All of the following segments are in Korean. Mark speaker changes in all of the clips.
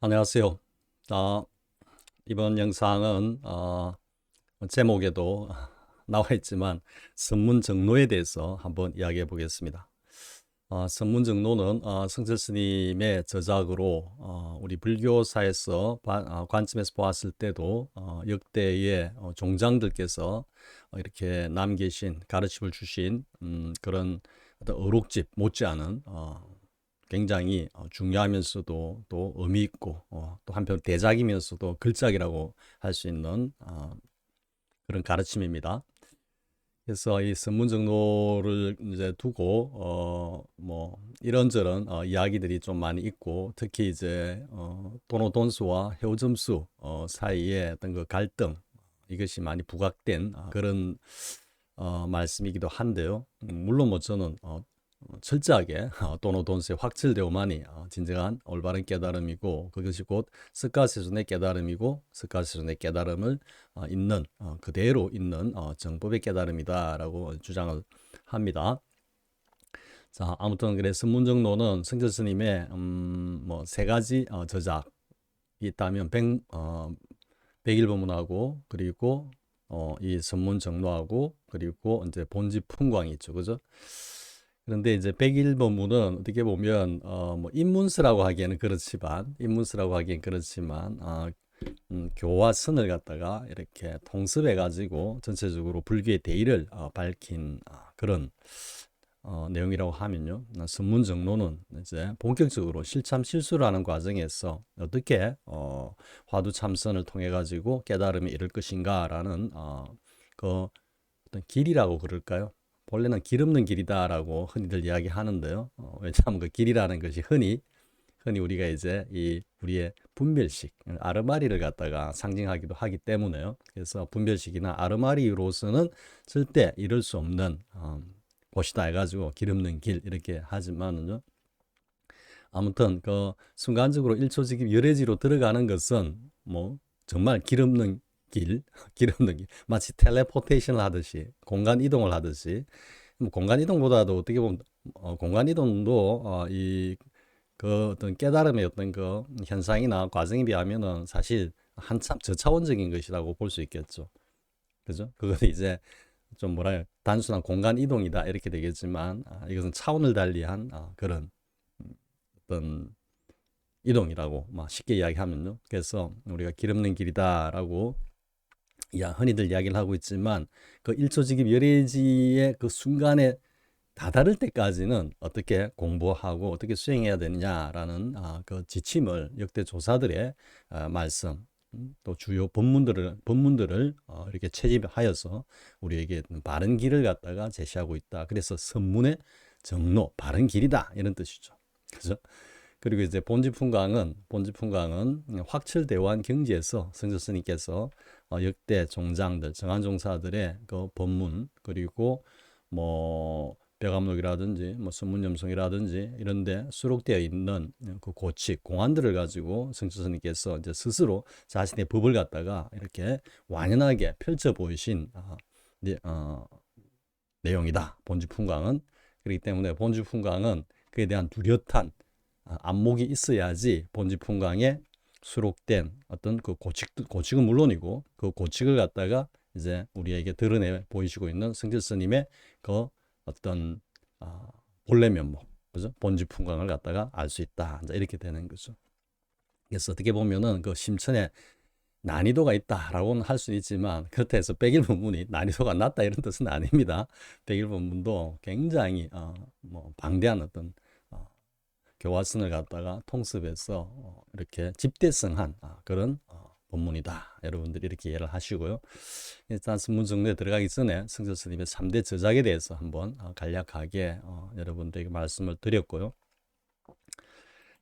Speaker 1: 안녕하세요. 아, 이번 영상은 제목에도 나와 있지만 선문 정로에 대해서 한번 이야기해 보겠습니다. 선문 정로는 성철 스님의 저작으로 우리 불교사에서 관점에서 보았을 때도 역대의 종장들께서 이렇게 남기신 가르침을 주신 그런 어떤 어록집 못지않은 굉장히 중요하면서도 또 의미 있고 또 한편 대작이면서도 글작이라고 할 수 있는 그런 가르침입니다. 그래서 이 선문정로를 이제 두고 뭐 이런저런 이야기들이 좀 많이 있고, 특히 이제 도노돈수와 해오점수 사이에 어떤 그 갈등, 이것이 많이 부각된 그런 말씀이기도 한데요. 물론 뭐 저는 철저하게 도노돈스의 확철대오만이 진정한 올바른 깨달음이고, 그것이 곧 스카세존의 깨달음이고, 스카세존의 깨달음을 있는 그대로 있는 정법의 깨달음이다라고 주장을 합니다. 자, 아무튼 그래 선문정로는 성철 스님의 뭐 세 가지 저작이 있다면 백일법문하고, 그리고 이 선문정로하고, 그리고 이제 본지풍광이 있죠, 그죠? 그런데 이제 백일법문은 어떻게 보면 뭐 인문스라고 하기에는 그렇지만, 교와 선을 갖다가 이렇게 통습해 가지고 전체적으로 불교의 대의를 밝힌 그런 내용이라고 하면요. 선문정로는 이제 본격적으로 실참 실수를 하는 과정에서 어떻게 화두 참선을 통해 가지고 깨달음에 이를 것인가라는 그 어떤 길이라고 그럴까요? 본래는 길 없는 길이다라고 흔히들 이야기하는데요. 왜냐하면 그 길이라는 것이 흔히 우리가 이제 이 우리의 분별식, 아르마리를 갖다가 상징하기도 하기 때문에요. 그래서 분별식이나 아르마리로서는 절대 이룰 수 없는 곳이다 해가지고 길 없는 길 이렇게 하지만은요. 아무튼 그 순간적으로 일초직입 열애지로 들어가는 것은 뭐 정말 길 없는 길, 길 없는 길, 마치 텔레포테이션을 하듯이, 공간 이동을 하듯이. 뭐 공간 이동보다도 어떻게 보면 공간 이동도 이 그 어떤 깨달음의 어떤 그 현상이나 과정에 비하면은 사실 한참 저차원적인 것이라고 볼 수 있겠죠. 그죠? 그건 이제 좀 뭐라 해요? 단순한 공간 이동이다 이렇게 되겠지만, 이것은 차원을 달리한 그런 어떤 이동이라고 막 쉽게 이야기하면요. 그래서 우리가 길 없는 길이다라고 흔히들 이야기를 하고 있지만, 그 일초직입 열애지의 그 순간에 다다를 때까지는 어떻게 공부하고 어떻게 수행해야 되느냐라는 그 지침을 역대 조사들의 말씀, 또 주요 본문들을 이렇게 채집하여서 우리에게 바른 길을 갖다가 제시하고 있다. 그래서 선문의 정로, 바른 길이다 이런 뜻이죠. 그죠? 그리고 이제 본지풍광은 확철대오한 경지에서 성자 스님께서 역대 종장들, 정한종사들의 그 법문, 그리고 뭐 벽암록이라든지 뭐 선문염송이라든지 이런데 수록되어 있는 그 고칙, 공안들을 가지고 성자 스님께서 이제 스스로 자신의 법을 갖다가 이렇게 완연하게 펼쳐 보이신 내용이다. 본지풍광은. 그렇기 때문에 본지풍광은 그에 대한 뚜렷한 안목이 있어야지 본지풍광에 수록된 어떤 그 고칙은 물론이고, 그 고칙을 갖다가 이제 우리에게 드러내 보이시고 있는 성질 스님의 그 어떤 본래 면목, 그죠? 본지풍광을 갖다가 알 수 있다. 이렇게 되는 거죠. 그래서 어떻게 보면은 그 심천에 난이도가 있다라고는 할 수 있지만, 그렇다 해서 백일본문이 난이도가 낮다 이런 뜻은 아닙니다. 백일본문도 굉장히 뭐 방대한 어떤 교화선을 갖다가 통습해서 이렇게 집대성한 그런 본문이다. 여러분들이 이렇게 이해를 하시고요. 일단 선문 정리에 들어가기 전에 성철 스님의 3대 저작에 대해서 한번 간략하게 여러분들에게 말씀을 드렸고요.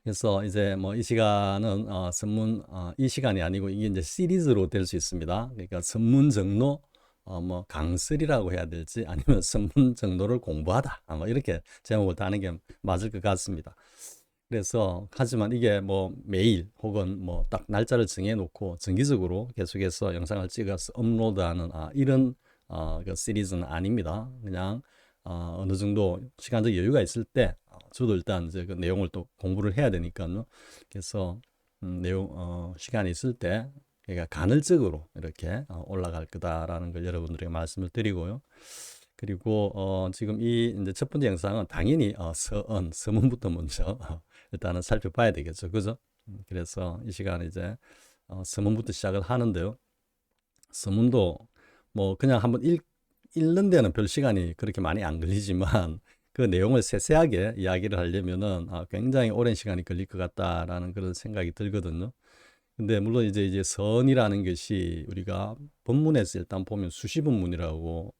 Speaker 1: 그래서 이제 뭐 이 시간은 선문 이 시간이 아니고 이게 이제 시리즈로 될 수 있습니다. 그러니까 선문 정로 뭐 강설이라고 해야 될지, 아니면 선문 정로를 공부하다, 뭐 이렇게 제목을 다는 게 맞을 것 같습니다. 그래서 하지만 이게 뭐 매일 혹은 뭐 딱 날짜를 정해 놓고 정기적으로 계속해서 영상을 찍어서 업로드하는 이런 그 시리즈는 아닙니다. 그냥 어느 정도 시간적 여유가 있을 때 저도 일단 이제 그 내용을 또 공부를 해야 되니까요. 그래서 내용 시간이 있을 때 그러니까 간헐적으로 이렇게 올라갈 거다라는 걸 여러분들에게 말씀을 드리고요. 그리고 지금 이 이제 첫 번째 영상은 당연히 서문부터 먼저 일단은 살펴봐야 되겠죠, 그죠? 그래서 이 시간에 이제 서문부터 시작을 하는데요. 서문도 뭐 그냥 한번 읽는 데는 별 시간이 그렇게 많이 안 걸리지만 그 내용을 세세하게 이야기를 하려면은 굉장히 오랜 시간이 걸릴 것 같다라는 그런 생각이 들거든요. 근데 물론 이제 선이라는 것이 우리가 본문에서 일단 보면 수시 본문이라고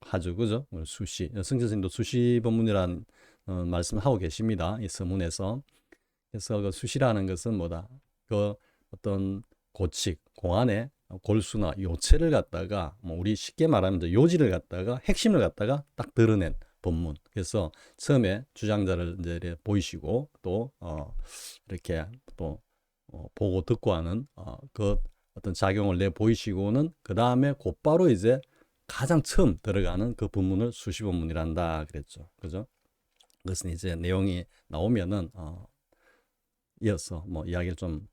Speaker 1: 하죠, 그죠? 수시. 성철 스님도 수시 본문이라는 말씀을 하고 계십니다. 이 서문에서. 그래서 그 수시라는 것은 뭐다? 그 어떤 고칙, 공안의 골수나 요체를 갖다가 뭐 우리 쉽게 말하면 이제 요지를 갖다가 핵심을 갖다가 딱 드러낸 본문. 그래서 처음에 주장자를 이제 이렇게 보이시고 또 이렇게 또 보고 듣고 하는 그 어떤 작용을 내 보이시고는 그 다음에 곧바로 이제 가장 처음 들어가는 그 본문을 수시 본문이란다 그랬죠. 그죠? 그것은 이제 내용이 나오면은 이어서 뭐 이야기를 좀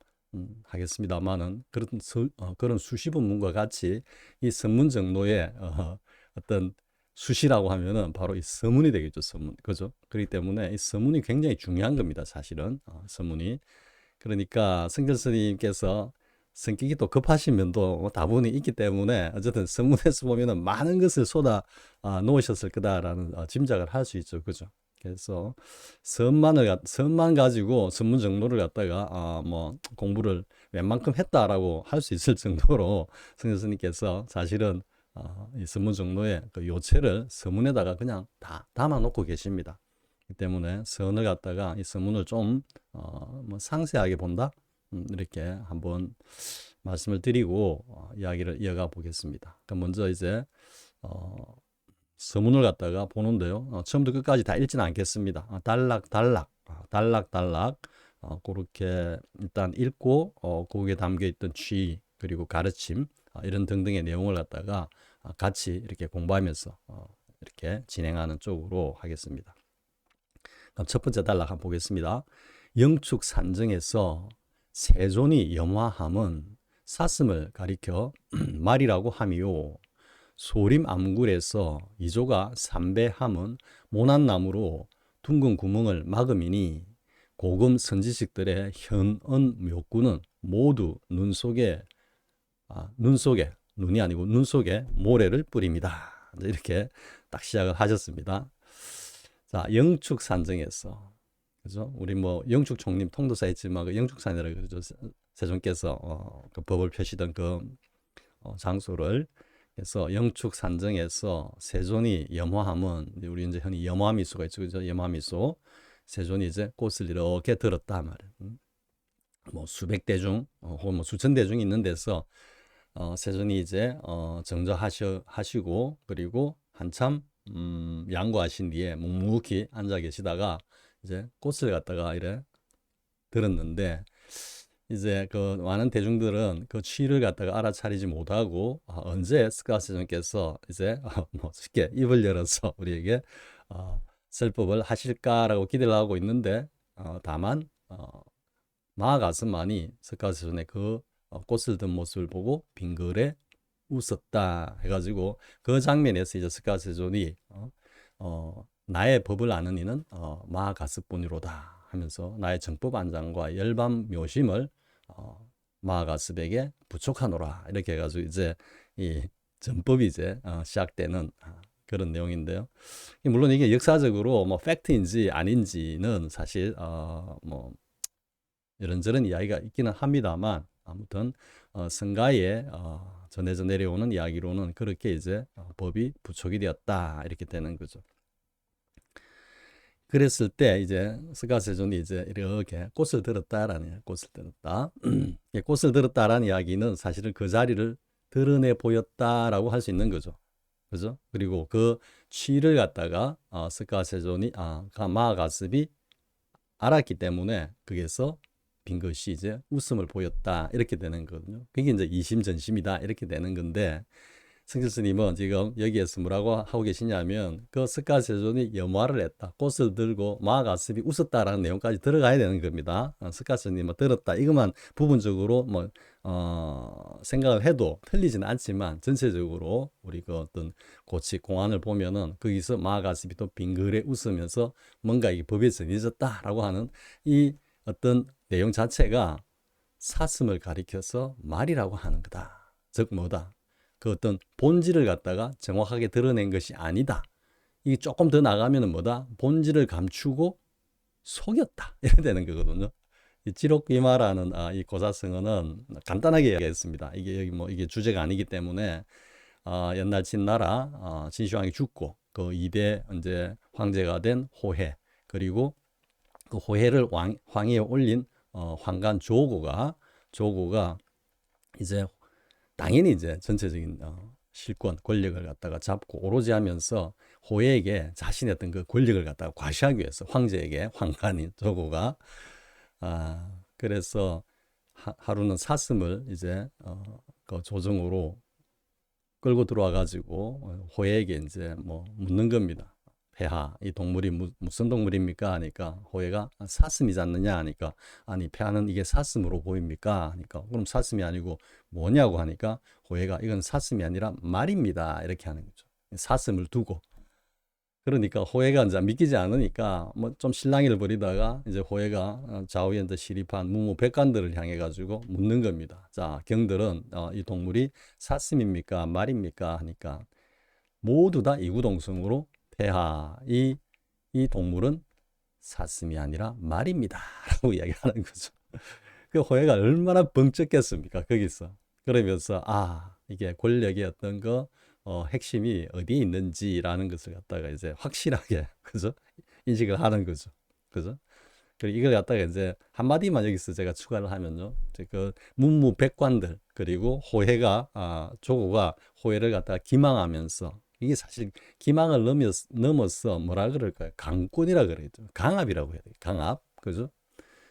Speaker 1: 하겠습니다만은 그런 수시 본문과 같이 이 선문 정도의 어떤 수시라고 하면은 바로 이 서문이 되겠죠. 서문. 그죠? 그렇기 때문에 이 서문이 굉장히 중요한 겁니다. 사실은 서문이. 그러니까 성결 스님께서 성격이 또 급하신 면도 다분히 있기 때문에 어쨌든 서문에서 보면은 많은 것을 쏟아 놓으셨을 거다라는 짐작을 할 수 있죠. 그죠? 그래서 선만 가지고 선문 정도를 갖다가 뭐 공부를 웬만큼 했다라고 할 수 있을 정도로 성결 스님께서 사실은 이 선문 정도의 그 요체를 서문에다가 그냥 다 담아 놓고 계십니다. 때문에 선을 갖다가 이 서문을 좀 뭐 상세하게 본다 이렇게 한번 말씀을 드리고 이야기를 이어가 보겠습니다. 그럼 먼저 이제 서문을 갖다가 보는데요. 처음부터 끝까지 다 읽지는 않겠습니다. 단락단락 그렇게 일단 읽고 거기에 담겨 있던 취 그리고 가르침 이런 등등의 내용을 갖다가 같이 이렇게 공부하면서 이렇게 진행하는 쪽으로 하겠습니다. 그럼 첫 번째 단락 한번 보겠습니다. 영축 산정에서 세존이 염화함은 사슴을 가리켜 말이라고 함이요. 소림 암굴에서 이조가 삼배함은 모난나무로 둥근 구멍을 막음이니 고금 선지식들의 현언 묘구는 모두 눈이 아니고 눈 속에 모래를 뿌립니다. 이렇게 딱 시작을 하셨습니다. 자, 영축 산정에서 그죠? 우리 뭐 영축 총림 통도사 했지만 그 영축산이라고 그러죠. 세종께서 그 법을 펴시던 그 장소를 그래서 영축 산정에서 세존이 염화함은 우리 이제 흔히 염화미소가 있죠, 그죠? 염화미소 세존이 이제 꽃을 이렇게 들었다 말이에요. 뭐 수백 대중 혹은 뭐 수천 대중이 있는 데서 세존이 이제 정저하시고 그리고 한참 양보하신 뒤에 묵묵히 앉아 계시다가 이제 꽃을 갖다가 이래 들었는데 이제 그 많은 대중들은 그 취를 갖다가 알아차리지 못하고 언제 스카세존께서 이제 뭐 쉽게 입을 열어서 우리에게 설법을 하실까라고 기대를 하고 있는데 다만 마하가스만이 스카세존의 그 꽃을 든 모습을 보고 빙글에 웃었다 해가지고 그 장면에서 이제 스카세존이 나의 법을 아는 이는 마하가스뿐이로다 하면서 나의 정법 안장과 열반 묘심을 마하가스백에 부촉하노라 이렇게 해가지고 이제 이 전법이 이제 시작되는 그런 내용인데요. 물론 이게 역사적으로 뭐 팩트인지 아닌지는 사실 뭐 이런저런 이야기가 있기는 합니다만 아무튼 성가에 전해져 내려오는 이야기로는 그렇게 이제 법이 부촉이 되었다 이렇게 되는 거죠. 그랬을 때 이제 스가세존이 이제 이렇게 꽃을 들었다라는 꽃을 들었다. 꽃을 들었다라는 이야기는 사실은 그 자리를 드러내 보였다라고 할 수 있는 거죠. 그죠? 그리고 그 취를 갖다가 스가세존이 마하가습이 알았기 때문에 거기에서 빈 것이 이제 웃음을 보였다 이렇게 되는 거거든요. 그게 이제 이심전심이다 이렇게 되는 건데 성철 스님은 지금 여기에서 뭐라고 하고 계시냐면 그 스카세존이 염화를 했다. 꽃을 들고 마가스비 웃었다라는 내용까지 들어가야 되는 겁니다. 스카세존이 들었다. 이것만 부분적으로 생각을 해도 틀리지는 않지만 전체적으로 우리 그 어떤 고치 공안을 보면은 거기서 마가스비 또 빙그레 웃으면서 뭔가 이게 법에 전해졌다라고 하는 이 어떤 내용 자체가 사슴을 가리켜서 말이라고 하는 거다. 즉 뭐다? 그 어떤 본질을 갖다가 정확하게 드러낸 것이 아니다. 이게 조금 더 나가면은 뭐다? 본질을 감추고 속였다. 이래 되는 거거든요. 이 지록위마라는 이 고사성어는 간단하게 얘기했습니다. 이게 여기 이게 주제가 아니기 때문에 옛날 진나라 진시황이 죽고 그 2대 이제 황제가 된 호해, 그리고 그 호해를 황위에 올린 황간 조고가 이제 당연히 이제 전체적인 실권, 권력을 갖다가 잡고 오로지 하면서 호해에게 자신의 어떤 그 권력을 갖다가 과시하기 위해서 황제에게 황간인 조고가 그래서 하루는 사슴을 이제 그 조정으로 끌고 들어와 가지고 호해에게 이제 묻는 겁니다. 폐하, 이 동물이 무슨 동물입니까? 하니까 호해가 사슴이지 않느냐 하니까 아니 폐하는 이게 사슴으로 보입니까? 하니까 그럼 사슴이 아니고 뭐냐고 하니까 호해가 이건 사슴이 아니라 말입니다. 이렇게 하는 거죠. 사슴을 두고. 그러니까 호해가 이제 믿기지 않으니까 좀 실랑이를 벌이다가 이제 호해가 좌우에 이제 시립한 무무백관들을 향해 가지고 묻는 겁니다. 자, 경들은 이 동물이 사슴입니까? 말입니까? 하니까 모두 다 이구동성으로 폐하, 이 동물은 사슴이 아니라 말입니다. 라고 이야기하는 거죠. 그 호해가 얼마나 벙쩍겠습니까? 거기서. 그러면서, 이게 권력의 어떤 핵심이 어디에 있는지라는 것을 갖다가 이제 확실하게, 그죠? 인식을 하는 거죠. 그죠? 그리고 이걸 갖다가 이제 한마디만 여기서 제가 추가를 하면요. 그 문무백관들, 그리고 호해가, 조고가 호해를 갖다가 기망하면서 이게 사실 기망을 넘어서 뭐라 그럴까요? 강권이라 그러죠. 강압이라고 해야 돼요. 강압. 그죠?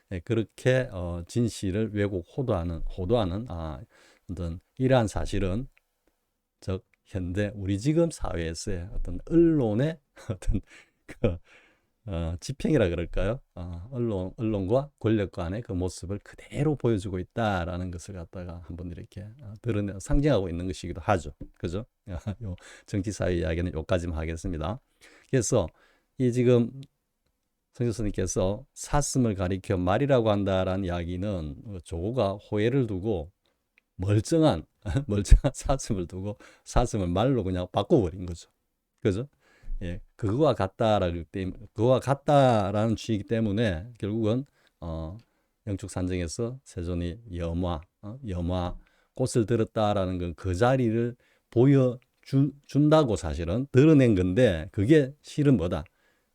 Speaker 1: 네, 그렇게 진실을 왜곡 호도하는 어떤 이러한 사실은 즉 현대 우리 지금 사회에서의 어떤 언론의 어떤 그 지평이라 그럴까요? 언론과 권력 간의 그 모습을 그대로 보여주고 있다라는 것을 갖다가 한번 이렇게 드러내 상징하고 있는 것이기도 하죠. 그죠? 요 정치 사회 이야기는 여기까지만 하겠습니다. 그래서 이 지금 성교수님께서 사슴을 가리켜 말이라고 한다라는 이야기는 조고가 호해를 두고 멀쩡한 사슴을 두고 사슴을 말로 그냥 바꿔버린 거죠. 그죠? 예, 그거와 같다라는 취이기 때문에 결국은 영축 산정에서 세존이 염화 꽃을 들었다라는 건 그 자리를 보여준다고 사실은 드러낸 건데 그게 실은 뭐다?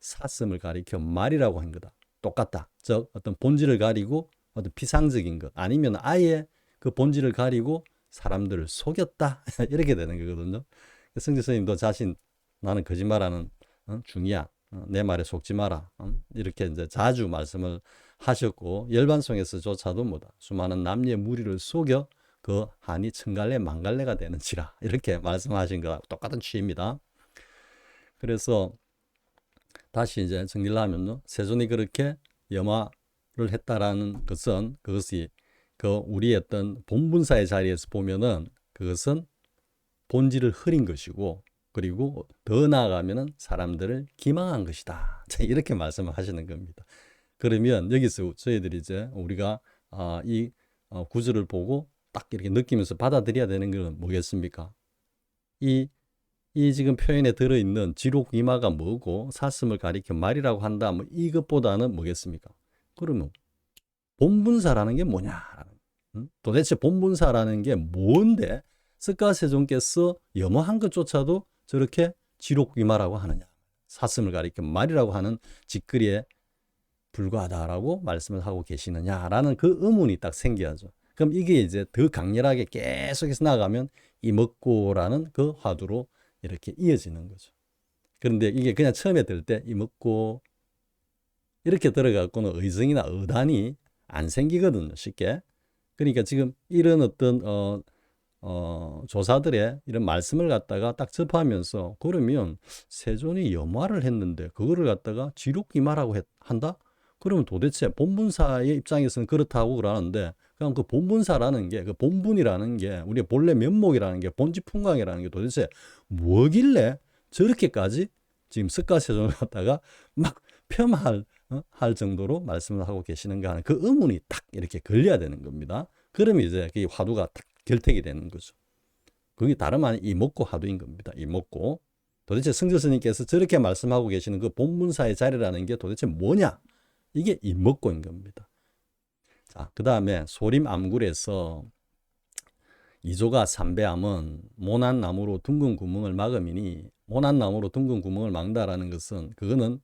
Speaker 1: 사슴을 가리켜 말이라고 한 거다. 똑같다. 즉 어떤 본질을 가리고 어떤 피상적인 것 아니면 아예 그 본질을 가리고 사람들을 속였다. 이렇게 되는 거거든요. 성지 스님도 자신 나는 거짓말하는 중이야. 내 말에 속지 마라. 이렇게 이제 자주 말씀을 하셨고 열반송에서조차도 뭐다. 수많은 남녀의 무리를 속여 그 한이 천갈래 만갈래가 되는지라 이렇게 말씀하신 거와 똑같은 취입니다. 그래서 다시 이제 정리를 하면요. 세존이 그렇게 염화를 했다라는 것은 그것이 그 우리의 어떤 본분사의 자리에서 보면은 그것은 본질을 흐린 것이고 그리고 더 나아가면은 사람들을 기망한 것이다. 이렇게 말씀을 하시는 겁니다. 그러면 여기서 저희들이 이제 우리가 이 구절을 보고 딱 이렇게 느끼면서 받아들여야 되는 건 뭐겠습니까? 이 지금 표현에 들어있는 지록위마가 뭐고 사슴을 가리켜 말이라고 한다. 뭐 이것보다는 뭐겠습니까? 그러면 본분사라는 게 뭐냐? 도대체 본분사라는 게 뭔데 스가세존께서 염화한 것조차도 저렇게 지록위마라고 하느냐? 사슴을 가리켜 말이라고 하는 짓거리에 불과하다라고 말씀을 하고 계시느냐라는 그 의문이 딱 생겨야죠. 그럼 이게 이제 더 강렬하게 계속해서 나가면 이먹고라는 그 화두로 이렇게 이어지는 거죠. 그런데 이게 그냥 처음에 들 때 이먹고 이렇게 들어가고는 의성이나 의단이 안 생기거든요. 쉽게. 그러니까 지금 이런 어떤 조사들의 이런 말씀을 갖다가 딱 접하면서 그러면 세존이 염화를 했는데 그거를 갖다가 지록이마라고 한다? 그러면 도대체 본분사의 입장에서는 그렇다고 그러는데 그냥 그 본분사라는 게 그 본분이라는 게 우리의 본래 면목이라는 게 본지풍광이라는 게 도대체 뭐길래 저렇게까지 지금 석가세존을 갖다가 막 폄하할 할 정도로 말씀을 하고 계시는가 하는 그 의문이 딱 이렇게 걸려야 되는 겁니다. 그러면 이제 그 화두가 딱 결택이 되는 거죠. 그게 다름 아닌 이목고 화두인 겁니다. 이목고. 도대체 성조 스님께서 저렇게 말씀하고 계시는 그 본문사의 자리라는 게 도대체 뭐냐? 이게 이목고인 겁니다. 자, 그 다음에 소림 암굴에서 이조가 삼배암은 모난나무로 둥근 구멍을 막음이니 모난나무로 둥근 구멍을 막는다라는 것은 그거는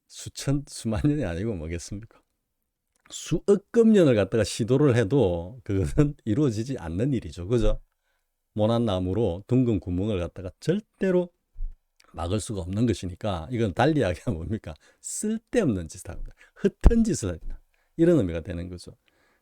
Speaker 1: 수만 년이 아니고 뭐겠습니까? 수억급 년을 갖다가 시도를 해도 그거는 이루어지지 않는 일이죠. 그죠? 모난나무로 둥근 구멍을 갖다가 절대로 막을 수가 없는 것이니까 이건 달리 이야기하면 뭡니까? 쓸데없는 짓을 합니다. 흩은 짓을 했다. 이런 의미가 되는 거죠.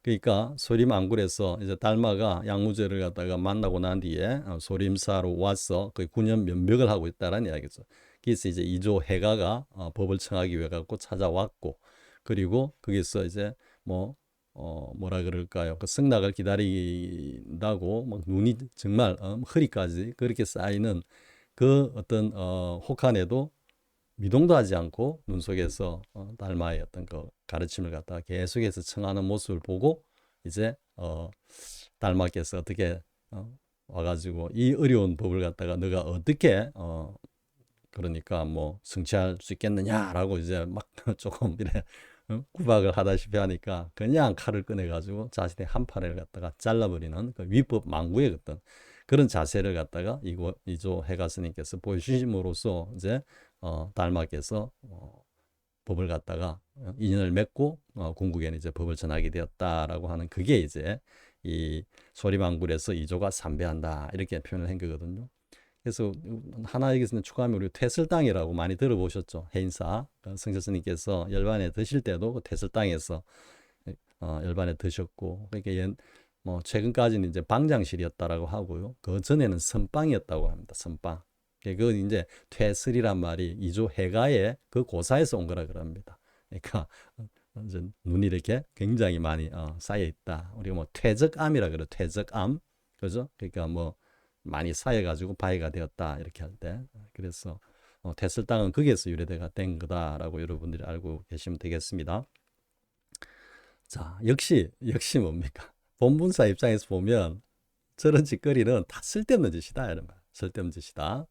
Speaker 1: 그러니까 소림안굴에서 이제 달마가 양무제를 갖다가 만나고 난 뒤에 소림사로 와서 거의 9년 면벽을 하고 있다라는 이야기죠. 그래서 이제 이조 해가가 법을 청하기 위해 갖고 찾아왔고 그리고 거기서 이제 뭐라 그럴까요? 그 승낙을 기다린다고 막 눈이 정말 허리까지 그렇게 쌓이는 그 어떤 혹한에도 미동도 하지 않고 눈 속에서 달마의 어떤 그 가르침을 갖다가 계속해서 청하는 모습을 보고 이제 달마께서 어떻게 와가지고 이 어려운 법을 갖다가 너가 어떻게 그러니까 뭐 성취할 수 있겠느냐라고 이제 막 조금 이래 구박을 하다시피 하니까 그냥 칼을 꺼내가지고 자신의 한 팔을 갖다가 잘라버리는 그 위법 망구의 어떤 그런 자세를 갖다가 이조 해가 스님께서 보여주심으로써 이제 달마께서 법을 갖다가 인연을 맺고 궁극에는 이제 법을 전하게 되었다라고 하는 그게 이제 이 소리방굴에서 이조가 삼배한다 이렇게 표현을 한 거거든요. 그래서 하나 여기서 추가하면 우리 퇴설당이라고 많이 들어보셨죠. 해인사 성철 스님께서 열반에 드실 때도 그 퇴설당에서 열반에 드셨고 그러니까 뭐 최근까지는 이제 방장실이었다라고 하고요. 그 전에는 선방이었다고 합니다. 선방. 그 이제 퇴설이란 말이 이조 해가의 그 고사에서 온 거라 그럽니다. 그러니까 이제 눈이 이렇게 굉장히 많이 쌓여 있다. 우리가 뭐 퇴적암이라 그래요. 퇴적암. 그죠? 그러니까 뭐 많이 쌓여가지고 바위가 되었다 이렇게 할 때. 그래서 퇴설당은 거기에서 유래가 된 거다라고 여러분들이 알고 계시면 되겠습니다. 자, 역시 뭡니까? 본분사 입장에서 보면 저런 짓거리는 다 쓸데없는 짓이다 이런 말. 쓸데없는 짓이다.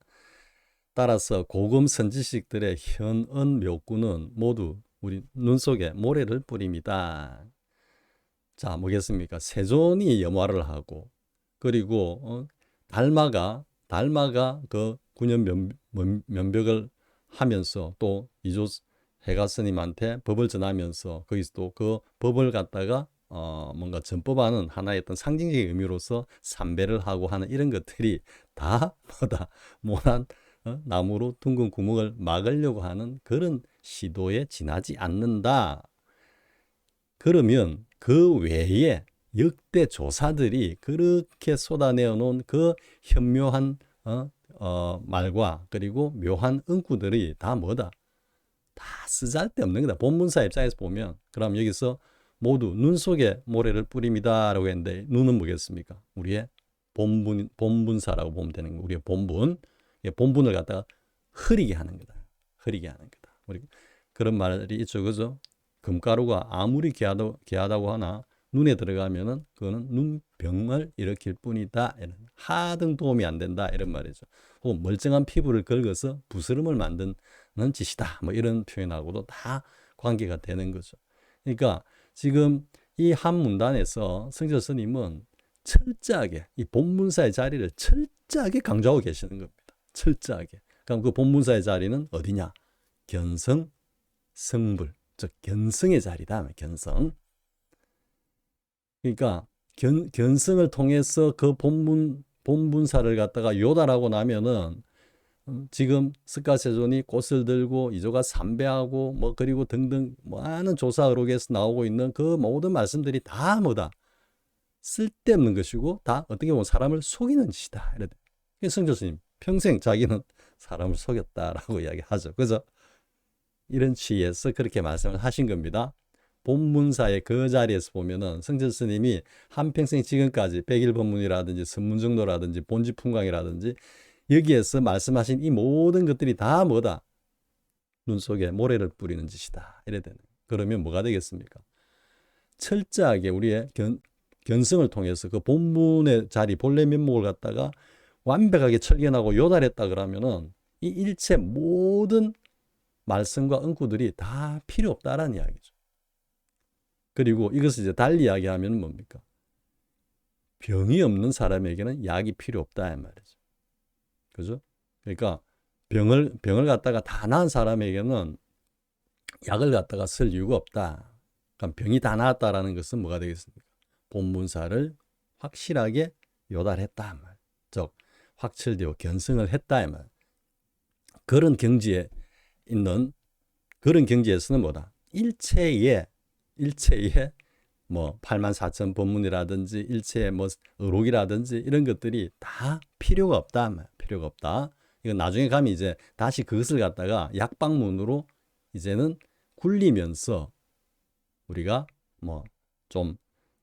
Speaker 1: 따라서 고금 선지식들의 현언 묘구는 모두 우리 눈 속에 모래를 뿌립니다. 자, 뭐겠습니까? 세존이 염화를 하고 그리고 달마가 그 9년 면벽을 하면서 또 이조 해가 스님한테 법을 전하면서 거기서 또 그 법을 갖다가 뭔가 전법하는 하나의 어떤 상징적인 의미로서 삼배를 하고 하는 이런 것들이 다 뭐다 모난 나무로 둥근 구멍을 막으려고 하는 그런 시도에 지나지 않는다. 그러면 그 외에 역대 조사들이 그렇게 쏟아내어 놓은 그 현묘한 말과 그리고 묘한 응구들이 다 뭐다? 다 쓰잘데없는 거다. 본문사 입장에서 보면 그럼 여기서 모두 눈 속에 모래를 뿌립니다라고 했는데 눈은 뭐겠습니까? 우리의 본분사라고 보면 되는 거예요. 우리의 본분을 갖다가 흐리게 하는 거다. 흐리게 하는 거다. 우리 그런 말이 있죠, 그죠? 금가루가 아무리 귀하다고 하나 눈에 들어가면은 그거는 눈병을 일으킬 뿐이다. 이런 하등 도움이 안 된다 이런 말이죠. 혹은 멀쩡한 피부를 긁어서 부스럼을 만드는 짓이다. 뭐 이런 표현하고도 다 관계가 되는 거죠. 그러니까 지금 이 한 문단에서 성철 스님은 철저하게 이 본문사의 자리를 철저하게 강조하고 계시는 겁니다. 철저하게. 그럼 그 본문사의 자리는 어디냐? 견성, 성불. 즉 견성의 자리다. 견성. 그러니까 견성을 통해서 그 본분사를 갖다가 요달하고 나면은 지금 스가세존이 꽃을 들고 이조가 삼배하고 뭐 그리고 등등 많은 조사 의록에서 나오고 있는 그 모든 말씀들이 다 뭐다? 쓸데없는 것이고 다 어떻게 보면 사람을 속이는 짓이다. 이래. 성철 스님 평생 자기는 사람을 속였다라고 이야기하죠. 그죠? 이런 취지에서 그렇게 말씀을 하신 겁니다. 본문사의 그 자리에서 보면은 성철 스님이 한평생 지금까지 백일법문이라든지 선문정도라든지 본지풍광이라든지 여기에서 말씀하신 이 모든 것들이 다 뭐다? 눈 속에 모래를 뿌리는 짓이다. 이래 되는. 그러면 뭐가 되겠습니까? 철저하게 우리의 견성을 통해서 그 본문의 자리, 본래 면목을 갖다가 완벽하게 철견하고 요달했다 그러면은 이 일체 모든 말씀과 응구들이 다 필요 없다라는 이야기죠. 그리고 이것을 이제 달리 이야기하면 뭡니까? 병이 없는 사람에게는 약이 필요 없다 이 말이죠. 그죠? 그러니까 병을 갖다가 다 나은 사람에게는 약을 갖다가 쓸 이유가 없다. 그러니까 병이 다 나았다라는 것은 뭐가 되겠습니까? 본문사를 확실하게 요달했다 말. 즉 확철되어 견성을 했다 말. 그런 경지에 있는 그런 경지에서는 뭐다? 일체의 뭐 84,000 법문이라든지 일체의 뭐 의록이라든지 이런 것들이 다 필요가 없다 말. 필요가 없다. 이건 나중에 가면 이제 다시 그것을 갖다가 약방문으로 이제는 굴리면서 우리가 뭐 좀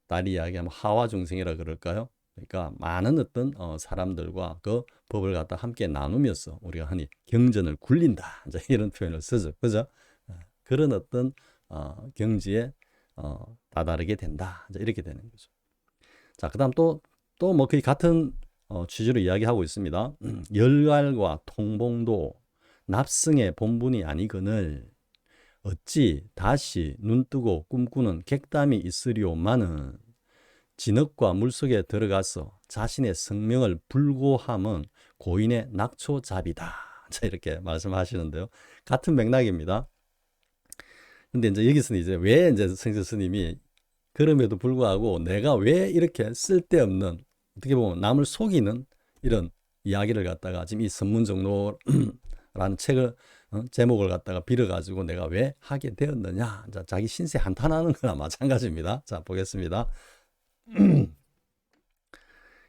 Speaker 1: 다리 이야기하면 하와 중생이라 그럴까요? 그러니까 많은 어떤 사람들과 그 법을 갖다 함께 나누면서 우리가 흔히 경전을 굴린다 이제 이런 표현을 쓰죠. 그죠? 그런 어떤 경지에 다다르게 된다. 이제 이렇게 되는 거죠. 자, 그다음 또 뭐 거의 같은 취지로 이야기하고 있습니다. 열갈과 통봉도 납승의 본분이 아니거늘 어찌 다시 눈뜨고 꿈꾸는 객담이 있으리오마는 진흙과 물속에 들어가서 자신의 생명을 불고함은 고인의 낙초잡이다. 자, 이렇게 말씀하시는데요. 같은 맥락입니다. 근데 이제 여기서는 이제 왜 이제 성철 스님이 그럼에도 불구하고 내가 왜 이렇게 쓸데없는 어떻게 보면 남을 속이는 이런 이야기를 갖다가 지금 이 선문정로라는 책을 제목을 갖다가 빌어가지고 내가 왜 하게 되었느냐. 자, 자기 신세 한탄하는 거나 마찬가지입니다. 자, 보겠습니다.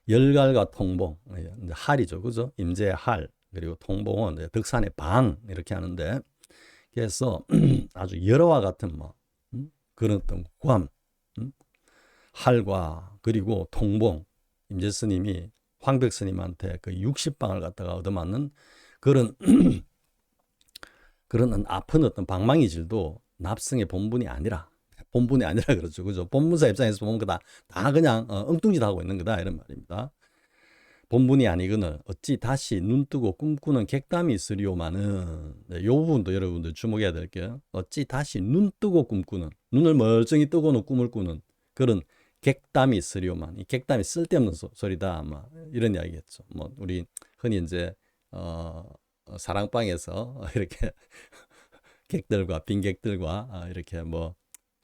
Speaker 1: 열갈과 통봉, 이제 할이죠. 그죠? 임재의 할, 그리고 통봉은 이제 덕산의 방, 이렇게 하는데, 그래서 아주 열화와 같은 뭐, 그런 어떤 괌, 할과, 그리고 통봉, 임재 스님이 황백 스님한테 그 60방을 갖다가 얻어맞는 그런 그런 아픈 어떤 방망이질도 납승의 본분이 아니라 그렇죠. 그죠? 본문사 입장에서 보면 다 그냥 엉뚱짓 하고 있는 거다 이런 말입니다. 본분이 아니거늘 어찌 다시 눈 뜨고 꿈꾸는 객담이 있으리오마는 이 부분도 여러분들 주목해야 될게요. 어찌 다시 눈 뜨고 꿈꾸는 눈을 멀쩡히 뜨고는 꿈을 꾸는 그런 객담이 있으리오만 이 객담이 쓸데없는 소리다 아마 이런 이야기겠죠. 뭐 우리 흔히 이제 사랑방에서 이렇게 객들과 빈객들과 이렇게 뭐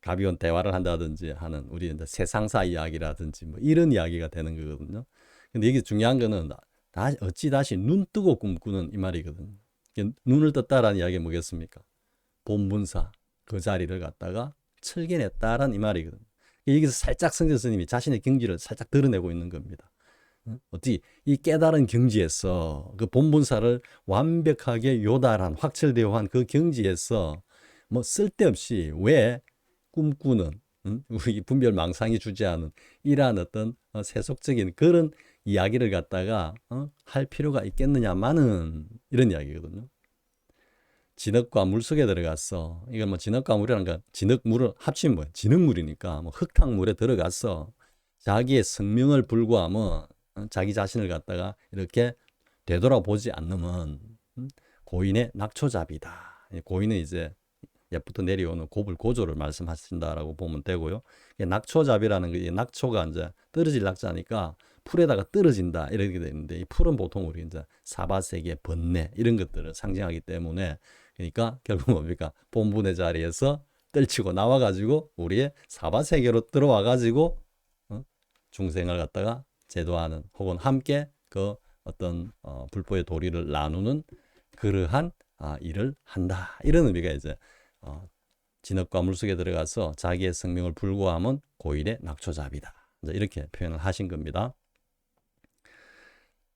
Speaker 1: 가벼운 대화를 한다든지 하는 우리 이제 세상사 이야기라든지 뭐 이런 이야기가 되는 거거든요. 근데 이게 중요한 거는 어찌 다시 눈 뜨고 꿈꾸는 이 말이거든요. 눈을 떴다라는 이야기가 뭐겠습니까? 본문사 그 자리를 갖다가 철견했다라는 이 말이거든요. 여기서 살짝 성철 스님이 자신의 경지를 살짝 드러내고 있는 겁니다. 어찌 이 깨달은 경지에서 그 본분사를 완벽하게 요달한 확철되어 한 그 경지에서 뭐 쓸데없이 왜 꿈꾸는 우리 분별망상이 주재하는 이러한 어떤 세속적인 그런 이야기를 갖다가 할 필요가 있겠느냐마는 이런 이야기거든요. 진흙과 물 속에 들어갔어. 이건 뭐 진흙과 물이라는 건 진흙 물을 합치면 뭐야? 진흙물이니까 뭐 흙탕물에 들어갔어. 자기의 생명을 불구하면 자기 자신을 갖다가 이렇게 되돌아보지 않으면 고인의 낙초잡이다. 고인은 이제 옛부터 내려오는 고불고조를 말씀하신다라고 보면 되고요. 낙초잡이라는 게 낙초가 이제 떨어질 낙자니까 풀에다가 떨어진다 이렇게 되는데 이 풀은 보통 우리 이제 사바세계 번뇌 이런 것들을 상징하기 때문에 그러니까 결국 뭡니까? 본분의 자리에서 떨치고 나와가지고 우리의 사바세계로 들어와가지고 중생을 갖다가 제도하는 혹은 함께 그 어떤 불법의 도리를 나누는 그러한 일을 한다 이런 의미가 이제 진흙과 물속에 들어가서 자기의 생명을 불구하면 고인의 낙초잡이다 이제 이렇게 표현을 하신 겁니다.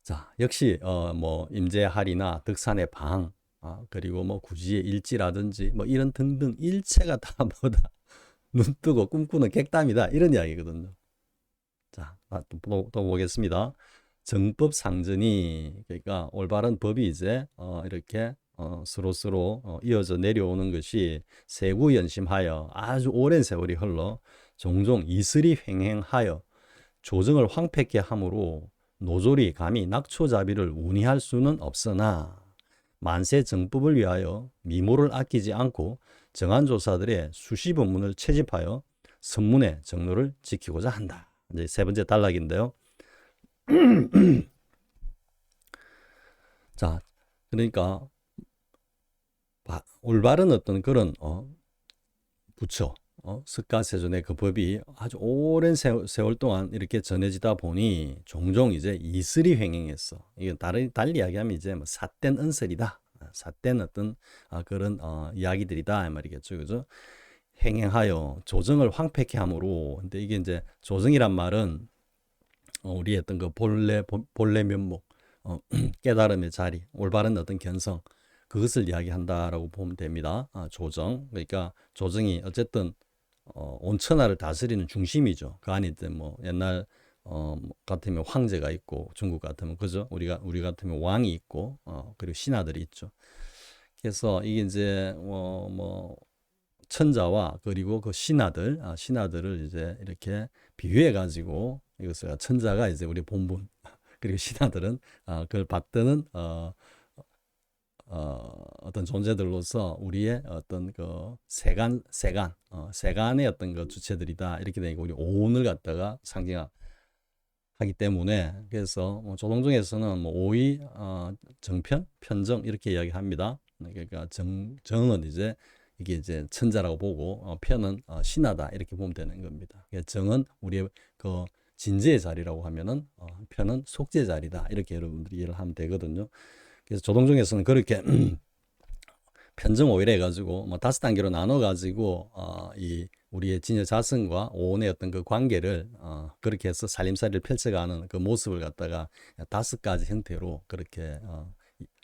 Speaker 1: 자, 역시 뭐 임재할이나 득산의 방, 그리고 뭐 구지의 일지라든지 뭐 이런 등등 일체가 다 뭐다 눈 뜨고 꿈꾸는 객담이다 이런 이야기거든요. 자, 또 보겠습니다. 정법 상전이 그러니까 올바른 법이 이제 이렇게 스로스로 이어져 내려오는 것이 세구연심하여 아주 오랜 세월이 흘러 종종 이슬이 횡행하여 조정을 황폐케 함으로 노졸이 감히 낙초자비를 운이할 수는 없으나 만세 정법을 위하여 미모를 아끼지 않고 정한조사들의 수시 본문을 채집하여 선문의 정로를 지키고자 한다. 이제 세 번째 단락인데요. 자, 그러니까 올바른 어떤 그런 부처, 스가세존의 그 법이 아주 오랜 세월 동안 이렇게 전해지다 보니 종종 이제 이슬이 횡행했어. 이건 달리 이야기하면 이제 뭐 삿된 은설이다. 삿된 어떤 그런 이야기들이다 이 말이겠죠, 그죠? 횡행하여 조정을 황폐케 함으로. 근데 이게 이제 조정이란 말은 우리의 어떤 그 본래 면목, 깨달음의 자리, 올바른 어떤 견성, 그것을 이야기한다라고 보면 됩니다. 조정. 그러니까 조정이 어쨌든 온천하를 다스리는 중심이죠. 그 안에 이제 뭐 옛날 같으면 황제가 있고 중국 같으면 그죠? 우리 같으면 왕이 있고 그리고 신하들이 있죠. 그래서 이게 이제 뭐 천자와 그리고 그 신하들을 이제 이렇게 비유해 가지고 이것을 천자가 이제 우리 본분 그리고 신하들은 그걸 받드는 어떤 존재들로서 우리의 어떤 그 세간의 어떤 그 주체들이다 이렇게 되니까 우리 오온을 갖다가 상징하기 때문에 그래서 뭐 조동종에서는 뭐 오의 정편, 편정 이렇게 이야기합니다. 그러니까 정은 이게 이제 천자라고 보고 편은 신하다 이렇게 보면 되는 겁니다. 정은 우리의 그 진재의 자리라고 하면은 편은 속죄의 자리다 이렇게 여러분들이 이해를 하면 되거든요. 그래서 조동종에서는 그렇게 편정 오일해 가지고 뭐 5단계로 나눠 가지고 이 우리의 진여 자성과 오온의 어떤 그 관계를 그렇게 해서 살림살이를 펼쳐가는 그 모습을 갖다가 5가지 형태로 그렇게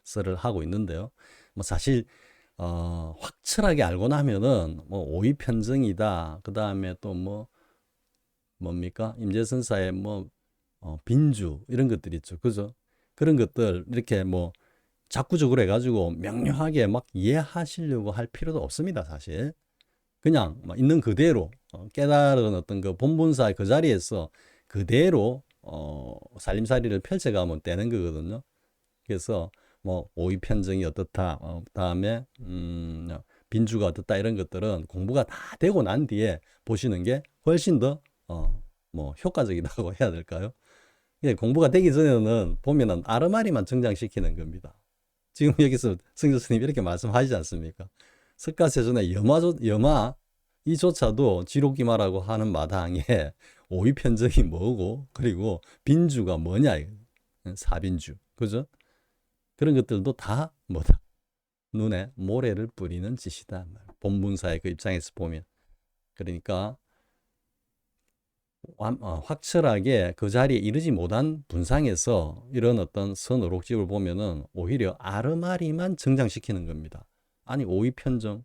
Speaker 1: 설을 하고 있는데요. 뭐 사실 확철하게 알고 나면은 뭐 오이 편정이다. 그 다음에 또 뭡니까? 임재선사의 뭐 빈주 이런 것들 있죠. 그죠? 그런 것들 이렇게 뭐 자꾸적으로 해가지고 명료하게 막 이해하시려고 할 필요도 없습니다. 사실 그냥 있는 그대로 깨달은 어떤 그 본분사의 그 자리에서 그대로 살림살이를 펼쳐가면 되는 거거든요. 그래서 뭐 오이 편정이 어떻다, 다음에 빈주가 어떻다 이런 것들은 공부가 다 되고 난 뒤에 보시는 게 훨씬 더 뭐 효과적이라고 해야 될까요? 공부가 되기 전에는 보면은 아르마리만 정장시키는 겁니다. 지금 여기서 승조 스님이 이렇게 말씀하시지 않습니까? 석가세존의 여마 이조차도 지록기마라고 하는 마당에 오이 편정이 뭐고 그리고 빈주가 뭐냐 사빈주 그죠? 그런 것들도 다 뭐다 눈에 모래를 뿌리는 짓이다. 본문사의 그 입장에서 보면 그러니까 확철하게 그 자리에 이르지 못한 분상에서 이런 어떤 선어록집을 보면은 오히려 아르마리만 정장시키는 겁니다. 아니 오이 편정,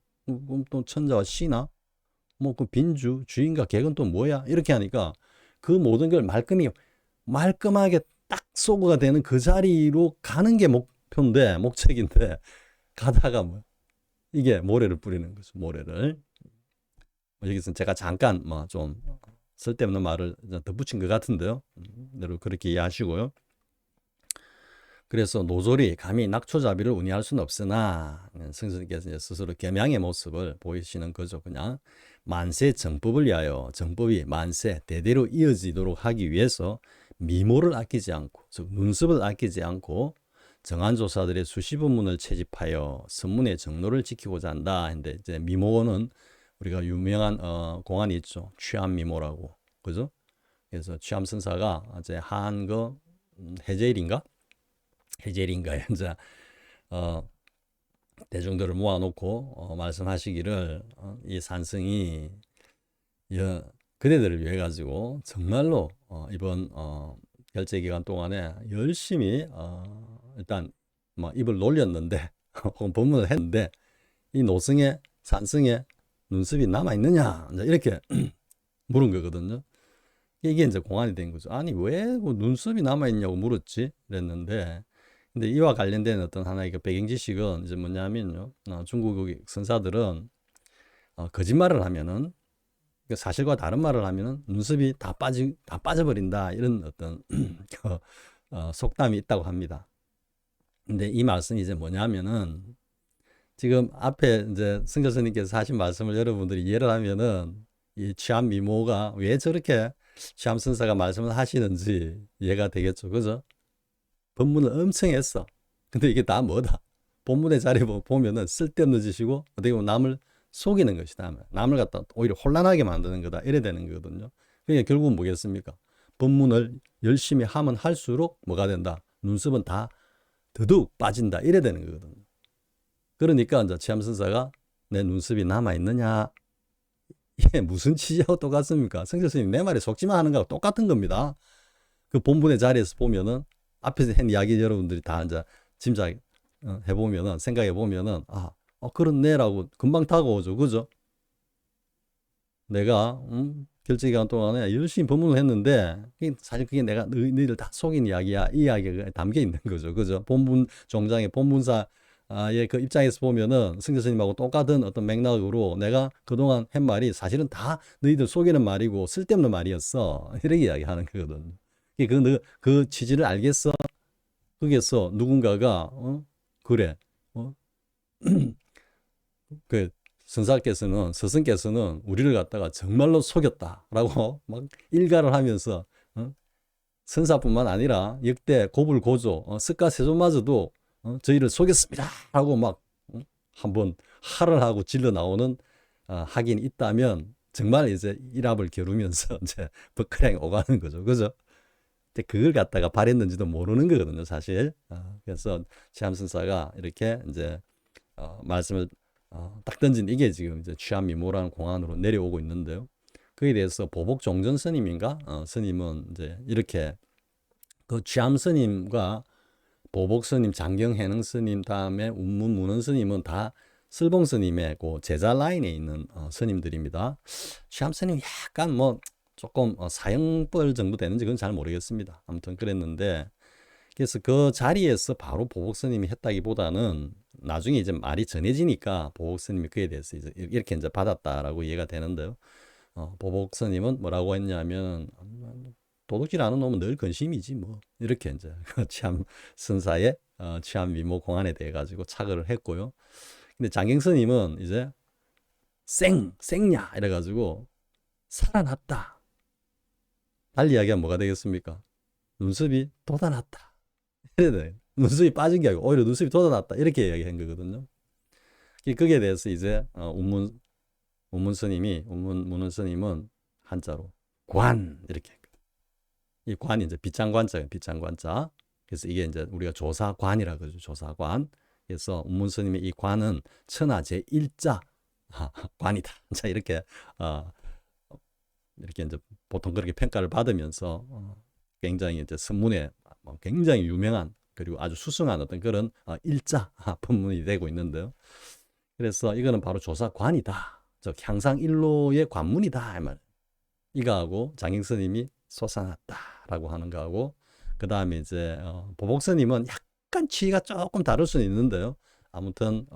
Speaker 1: 또 천자와 신하, 뭐 그 빈주, 주인과 객은 또 뭐야? 이렇게 하니까 그 모든 걸 말끔하게 딱 소거가 되는 그 자리로 가는 게 목적인데 가다가 이게 모래를 뿌리는 거죠. 모래를. 여기서 제가 잠깐 좀 쓸데없는 말을 덧붙인 것 같은데요. 여러분 그렇게 이해하시고요. 그래서 노졸이 감히 낙초자비를 운이할 수는 없으나 성스님께서 이제 스스로 겸양의 모습을 보이시는 거죠. 그냥 만세 정법을 위하여 정법이 만세 대대로 이어지도록 하기 위해서 미모를 아끼지 않고 즉 눈썹을 아끼지 않고 정한조사들의 수시본문을 채집하여 선문의 정로를 지키고자 한다. 근데 이제 미모는 우리가 유명한 공안이 있죠. 취암미모라고. 그죠? 그래서 취암선사가 이제 한거 해제일인가 이제 대중들을 모아놓고 말씀하시기를 이 산성이 그대들을 위해 가지고 정말로 이번 결제 기간 동안에 열심히 일단 뭐 입을 놀렸는데 혹은 법문을 했는데 이 노승에 산승에 눈썹이 남아 있느냐 이렇게 물은 거거든요. 이게 이제 공안이 된 거죠. 아니 왜뭐 눈썹이 남아 있냐고 물었지 그랬는데, 근데 이와 관련된 어떤 하나의 그 배경 지식은 이제 뭐냐면요, 중국 선사들은 거짓말을 하면은, 사실과 다른 말을 하면은 눈썹이 다 빠져버린다 이런 어떤 속담이 있다고 합니다. 근데 이 말씀이 이제 뭐냐면은, 지금 앞에 이제 승교 스님께서 하신 말씀을 여러분들이 이해를 하면은 이 취함 미모가 왜 저렇게 취함 선사가 말씀을 하시는지 이해가 되겠죠, 그죠? 법문을 엄청 했어. 근데 이게 다 뭐다? 본문의 자리에 보면은 쓸데없는 짓이고 어떻게 보면 남을 속이는 것이다. 남을 갖다 오히려 혼란하게 만드는 거다. 이래 되는 거거든요. 그러니까 결국은 뭐겠습니까? 법문을 열심히 하면 할수록 뭐가 된다? 눈썹은 다 더더욱 빠진다. 이래 되는 거거든요. 그러니까 이제 취함선사가 내 눈썹이 남아있느냐? 이게 무슨 취지하고 똑같습니까? 성철 스님 내 말에 속지마 하는 거하고 똑같은 겁니다. 그 본문의 자리에서 보면은 앞에서 한 이야기 여러분들이 다 이제 짐작 해보면은, 생각해보면은, 그렇네라고 금방 다가오죠. 그죠? 내가, 결제 기간 동안에 열심히 법문을 했는데, 사실 그게 내가 너희들 다 속인 이야기야. 이 이야기가 담겨 있는 거죠. 그죠? 본문 종장의 본문사의 그 입장에서 보면은 승재 스님하고 똑같은 어떤 맥락으로 내가 그동안 한 말이 사실은 다 너희들 속이는 말이고 쓸데없는 말이었어. 이렇게 이야기하는 거거든요. 그 취지를 알겠어? 거기에서 누군가가, 그래, 어? 그 스승께서는 우리를 갖다가 정말로 속였다라고 막 일가를 하면서, 선사뿐만 아니라 역대 고불고조, 스가세존마저도 저희를 속였습니다 하고 막 한번 할을 하고 질러 나오는 하긴 있다면 정말 이제 일합을 겨루면서 이제 버크랭 오가는 거죠, 그죠? 근데 그걸 갖다가 바랬는지도 모르는 거거든요, 사실. 그래서 취함선사가 이렇게 이제 말씀을 딱 던진 이게 지금 이제 취함미모라는 공안으로 내려오고 있는데요. 그에 대해서 보복종전 스님인가 스님은 이제 이렇게 그 취함 스님과 보복 스님, 장경해능 스님, 다음에 운문문은 스님은 다 슬봉 스님의 그 제자 라인에 있는 스님들입니다. 취함 스님 약간 뭐 조금 사형벌 정도 되는지 그건 잘 모르겠습니다. 아무튼 그랬는데, 그래서 그 자리에서 바로 보복 스님이 했다기보다는 나중에 이제 말이 전해지니까 보복 스님이 그에 대해서 이렇게 이제 받았다라고 이해가 되는데요. 보복 스님은 뭐라고 했냐면, 도둑질 하는 놈은 늘 근심이지 뭐 이렇게 이제 취함 선사의 취함 미모 공안에 대해 가지고 착을 했고요. 근데 장경 스님은 이제 생냐 이래 가지고 살아났다. 달리 이야기하면 뭐가 되겠습니까? 눈썹이 돋아났다. 눈썹이 빠진 게 아니고 오히려 눈썹이 돋아났다. 이렇게 이야기한 거거든요. 거기에 대해서 이제 운문 스님은 한자로 관 이렇게, 이 관이 이제 빗장관자예요. 빗장관자. 그래서 이게 이제 우리가 조사관이라 그러죠. 조사관. 그래서 운문 스님의 이 관은 천하 제1자 관이다. 자, 이렇게 이렇게 이제 보통 그렇게 평가를 받으면서 굉장히 이제 선문에 굉장히 유명한 그리고 아주 수승한 어떤 그런 일자 법문이 되고 있는데요. 그래서 이거는 바로 조사관이다. 즉 향상일로의 관문이다. 이거하고 장행스님이 솟아났다라고 하는 거하고, 그 다음에 이제 보복스님은 약간 취지가 조금 다를 수는 있는데요. 아무튼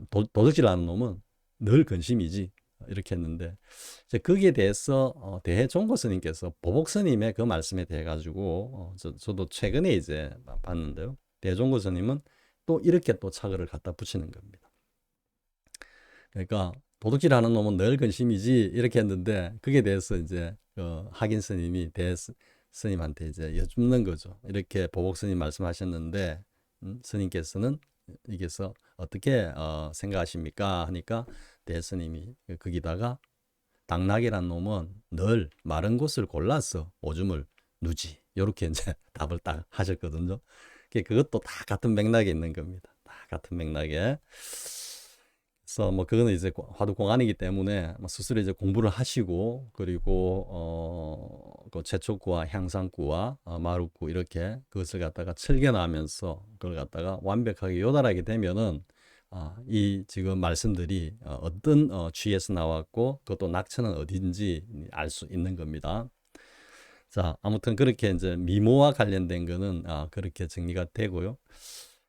Speaker 1: 도둑질하는 놈은 늘 근심이지 이렇게 했는데, 이제 거기에 대해서 대해종고 스님께서 보복 스님의 그 말씀에 대해 가지고 저도 최근에 이제 봤는데요. 대종고 스님은 또 이렇게 또 착을 갖다 붙이는 겁니다. 그러니까 도둑질하는 놈은 늘 근심이지 이렇게 했는데, 그게 대해서 이제 학인 스님이 대 스님한테 이제 여쭙는 거죠. 이렇게 보복 스님 말씀하셨는데 스님께서는 이게서 어떻게 생각하십니까 하니까 대스님이 거기다가 당나귀란 놈은 늘 마른 곳을 골라서 오줌을 누지, 이렇게 이제 답을 딱 하셨거든요. 그것도 다 같은 맥락에 있는 겁니다. 다 같은 맥락에. 그래서 뭐 그거는 이제 화두 공안이기 때문에 뭐 스스로 이제 공부를 하시고 그리고 그 최초구와 향상구와 마루구 이렇게 그것을 갖다가 철견하면서 그걸 갖다가 완벽하게 요달하게 되면은 이 지금 말씀들이 어떤 취에서 나왔고 그것도 낙천은 어딘지 알 수 있는 겁니다. 자, 아무튼 그렇게 이제 미모와 관련된 거는 그렇게 정리가 되고요.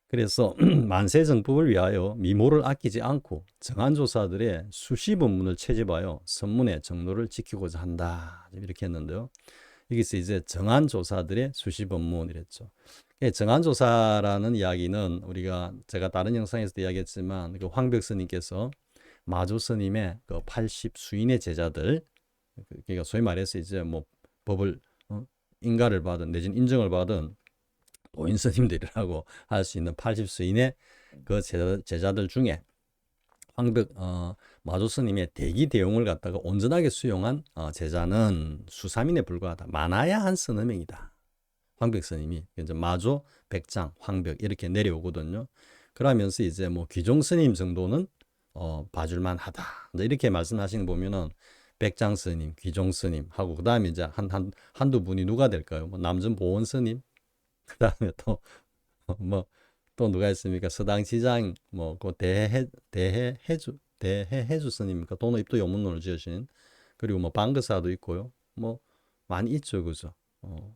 Speaker 1: 그래서 만세정법을 위하여 미모를 아끼지 않고 정한조사들의 수시 본문을 채집하여 선문의 정로를 지키고자 한다. 이렇게 했는데요. 여기서 이제 정한조사들의 수시 본문이랬죠. 정한조사라는 이야기는 우리가 제가 다른 영상에서도 이야기했지만 그 황벽스님께서 마조스님의 그 80 수인의 제자들, 그러니까 소위 말해서 이제 뭐 법을 인가를 받은 내지는 인정을 받은 도인 스님들이라고 할 수 있는 80수인의 그 제자들 중에 마조 스님의 대기 대용을 갖다가 온전하게 수용한 제자는 수삼인에 불과하다. 많아야 한 서너 명이다. 황벽 스님이 이제 마조, 백장, 황벽 이렇게 내려오거든요. 그러면서 이제 뭐 귀종 스님 정도는 봐줄만 하다. 이렇게 말씀하시는 거 보면은 백장 스님, 귀종 스님 하고 그 다음에 이제 한두 분이 누가 될까요? 뭐 남전 보원 스님, 그 다음에 또 뭐 또 누가 있습니까? 서당시장 뭐그 대해주 스님입니까? 도노 입도 요문론을 지으신 그리고 뭐 방거사도 있고요. 뭐 많이 있죠, 그죠?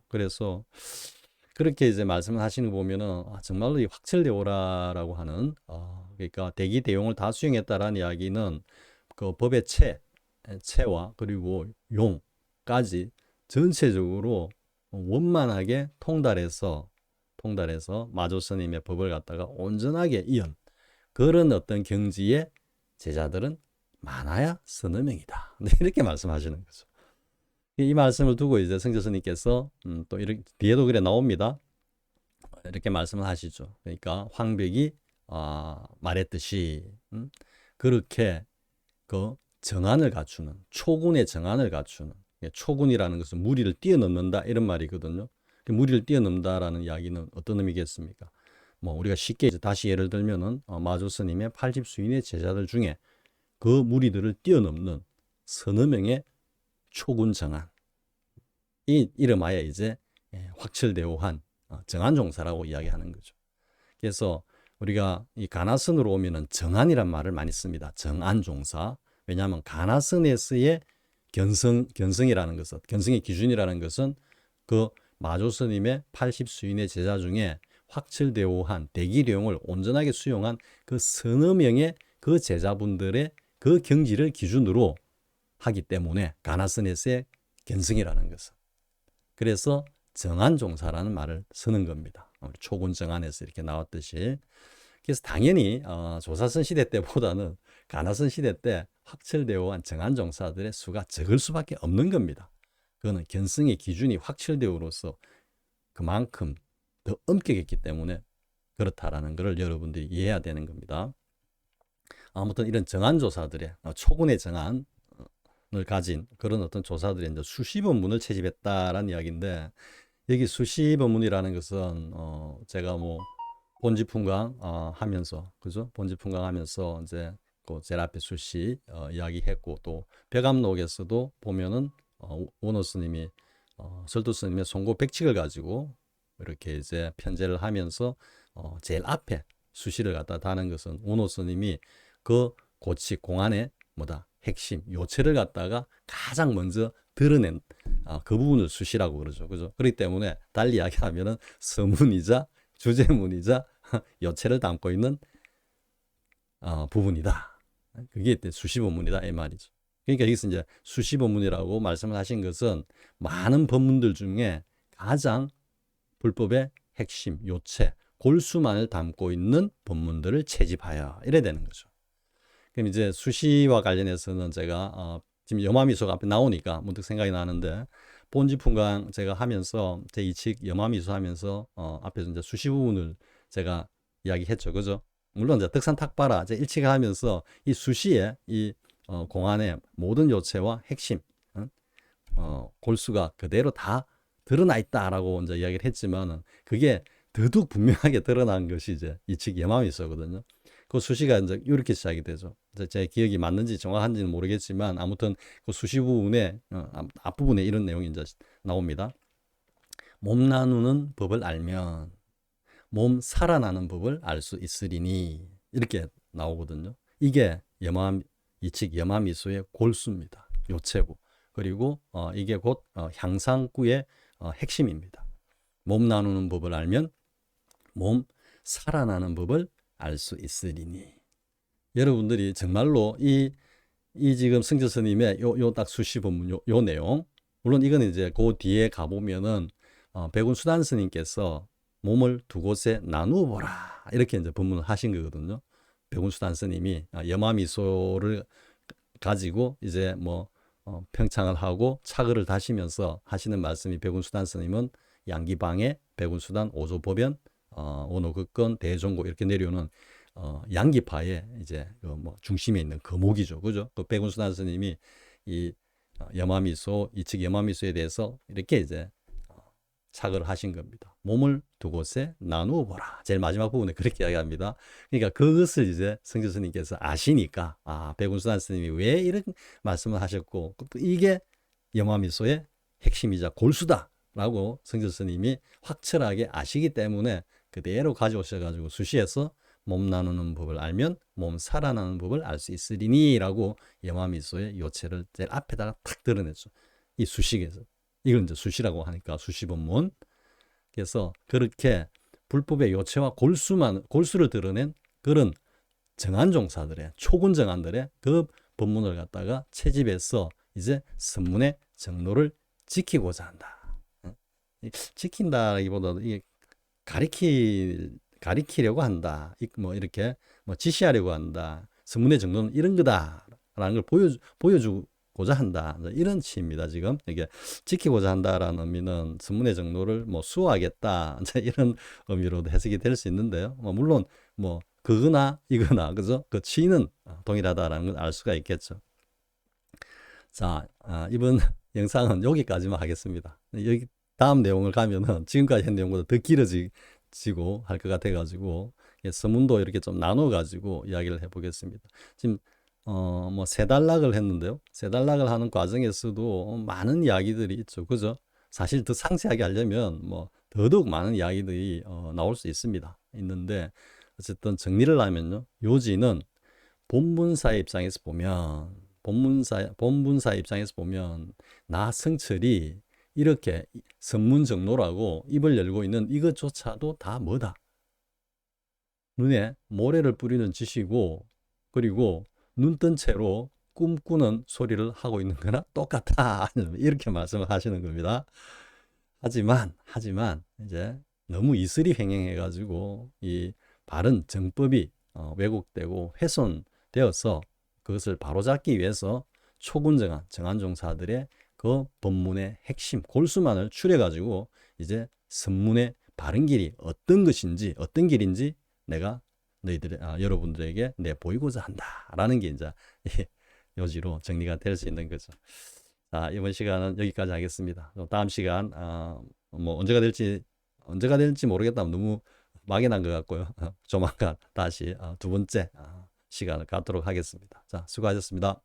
Speaker 1: 그래서 그렇게 이제 말씀을 하시는 거 보면은 정말로 이 확철대오라라고 하는 그러니까 대기 대용을 다 수행했다라는 이야기는 그 법의 체와 그리고 용까지 전체적으로 원만하게 통달해서 마조 스님의 법을 갖다가 온전하게 이은 그런 어떤 경지의 제자들은 많아야 서너 명이다. 이렇게 말씀하시는 거죠. 이 말씀을 두고 이제 성자 스님께서 또 이렇게 뒤에도 그래 나옵니다. 이렇게 말씀을 하시죠. 그러니까 황벽이 말했듯이 그렇게 그 정안을 갖추는 초군의 정안을 갖추는 초군이라는 것은 무리를 뛰어넘는다 이런 말이거든요. 무리를 뛰어넘다라는 이야기는 어떤 의미겠습니까? 뭐 우리가 쉽게 다시 예를 들면은 마조 스님의 80수인의 제자들 중에 그 무리들을 뛰어넘는 서너 명의 초군 정안 이 이름하여 이제 확철대오한 정안종사라고 이야기하는 거죠. 그래서 우리가 이 가나선으로 오면은 정안이란 말을 많이 씁니다. 정안종사. 왜냐하면 가나선에서의 견성이라는 것은 견성의 기준이라는 것은 그 마조 스님의 80수인의 제자 중에 확철대오한 대기령을 온전하게 수용한 그 서너 명의 그 제자분들의 그 경지를 기준으로 하기 때문에 가나선에서의 견성이라는 것은 그래서 정안종사라는 말을 쓰는 겁니다. 초군 정안에서 이렇게 나왔듯이 그래서 당연히 조사선 시대 때보다는 가나선 시대 때 확철대오한 정안종사들의 수가 적을 수밖에 없는 겁니다. 그거는 견성의 기준이 확철되므로써 그만큼 더 엄격했기 때문에 그렇다라는 것을 여러분들이 이해해야 되는 겁니다. 아무튼 이런 정안조사들의 초군의 정안을 가진 그런 어떤 조사들의 이제 수시본문을 채집했다라는 이야기인데 여기 수시본문이라는 것은 제가 뭐 본지풍강 하면서 그죠? 본지풍강 하면서 이제 그 제일 앞에 수시 이야기했고 또 벽암록에서도 보면은 원호 스님이 설도 스님의 송고 백칙을 가지고 이렇게 이제 편제를 하면서 제일 앞에 수시를 갖다 다는 것은 원호 스님이 그 고칙 공안의 뭐다 핵심 요체를 갖다가 가장 먼저 드러낸 그 부분을 수시라고 그러죠. 그죠? 그렇기 때문에 달리 이야기하면은 서문이자 주제문이자 요체를 담고 있는 부분이다. 그게 수시본문이다 이 말이죠. 그러니까 여기서 이제 수시본문이라고 말씀을 하신 것은 많은 법문들 중에 가장 불법의 핵심, 요체, 골수만을 담고 있는 법문들을 채집하여 이래야 되는 거죠. 그럼 이제 수시와 관련해서는 제가 지금 염화미소가 앞에 나오니까 문득 생각이 나는데 본지풍강 제가 하면서 제 이칙 염화미소 하면서 앞에서 이제 수시 부분을 제가 이야기했죠. 그죠? 물론 이제 덕산탁바라 제 일칙을 하면서 이 수시에 이 공안의 모든 요체와 핵심 골수가 그대로 다 드러나 있다라고 이제 이야기를 했지만은 그게 더욱 분명하게 드러난 것이 이제 이측 염화미소거든요. 그 수시가 이제 이렇게 시작이 되죠. 제 기억이 맞는지 정확한지는 모르겠지만 아무튼 그 수시 부분에 앞부분에 이런 내용이 이제 나옵니다. 몸 나누는 법을 알면 몸 살아나는 법을 알 수 있으리니 이렇게 나오거든요. 이게 이측 염화미소의 골수입니다. 요체고 그리고 이게 곧 향상구의 핵심입니다. 몸 나누는 법을 알면 몸 살아나는 법을 알 수 있으리니. 여러분들이 정말로 이 지금 승재 스님의 요 딱 수시 본문 요 내용, 물론 이거는 이제 그 뒤에 가보면은 백운수단 스님께서 몸을 두 곳에 나누어 보라 이렇게 이제 본문을 하신 거거든요. 백운수단 스님이 염화미소를 가지고 이제 뭐 평창을 하고 차글을 다시면서 하시는 말씀이, 백운수단 스님은 양기방해, 백운수단, 오조법연, 원호극건, 대종고 이렇게 내려오는 양기파의 이제 뭐 중심에 있는 거목이죠, 그죠? 그 백운수단 스님이 이 염화미소, 이측 염화미소에 대해서 이렇게 이제 착을 하신 겁니다. 몸을 두 곳에 나누어 보라. 제일 마지막 부분에 그렇게 이야기합니다. 그러니까 그것을 이제 성주 스님께서 아시니까 백운수단 스님이 왜 이런 말씀을 하셨고 이게 염화미소의 핵심이자 골수다라고 성주 스님이 확철하게 아시기 때문에 그대로 가져오셔가지고 수시에서 몸 나누는 법을 알면 몸 살아나는 법을 알 수 있으리니 라고 염화미소의 요체를 제일 앞에다가 탁 드러냈죠. 이 수식에서. 이걸 이제 수시라고 하니까 수시본문. 그래서 그렇게 불법의 요체와 골수를 드러낸 그런 정한종사들의, 초군 정한들의 그 법문을 갖다가 채집해서 이제 선문의 정로를 지키고자 한다. 지킨다기보다도 이게 가리키려고 한다. 뭐 이렇게 뭐 지시하려고 한다. 선문의 정로는 이런 거다라는 걸 보여주고자 한다. 이런 취입니다. 지금 이게 지키고자 한다라는 의미는 선문의 정로를 뭐 수호하겠다 이런 의미로도 해석이 될 수 있는데요. 물론 뭐 그거나 이거나 그죠? 그 취는 동일하다라는 걸 알 수가 있겠죠. 자, 이번 영상은 여기까지만 하겠습니다. 여기 다음 내용을 가면은 지금까지 한 내용보다 더 길어지고 할 것 같아가지고 서문도 이렇게 좀 나눠가지고 이야기를 해보겠습니다. 지금 뭐 세단락을 했는데요. 세단락을 하는 과정에서도 많은 이야기들이 있죠, 그죠? 사실 더 상세하게 하려면 뭐 더더욱 많은 이야기들이 나올 수 있는데 어쨌든 정리를 하면요, 요지는 본문사의 입장에서 보면 본문사 입장에서 보면 나 성철이 이렇게 선문정로라고 입을 열고 있는 이것조차도 다 뭐다? 눈에 모래를 뿌리는 짓이고 그리고 눈 뜬 채로 꿈꾸는 소리를 하고 있는 거나 똑같다. 이렇게 말씀을 하시는 겁니다. 하지만 이제 너무 이슬이 횡행해 가지고 이 바른 정법이 왜곡되고 훼손되어서 그것을 바로잡기 위해서 초군정한 정한종사들의 그 법문의 핵심 골수만을 추려 가지고 이제 선문의 바른 길이 어떤 것인지 어떤 길인지 내가 여러분들에게 내보이고자 한다라는 게 이제 요지로 정리가 될 수 있는 거죠. 자, 이번 시간은 여기까지 하겠습니다. 다음 시간 뭐 언제가 될지 모르겠다. 너무 막연한 것 같고요. 조만간 다시 두 번째 시간을 갖도록 하겠습니다. 자, 수고하셨습니다.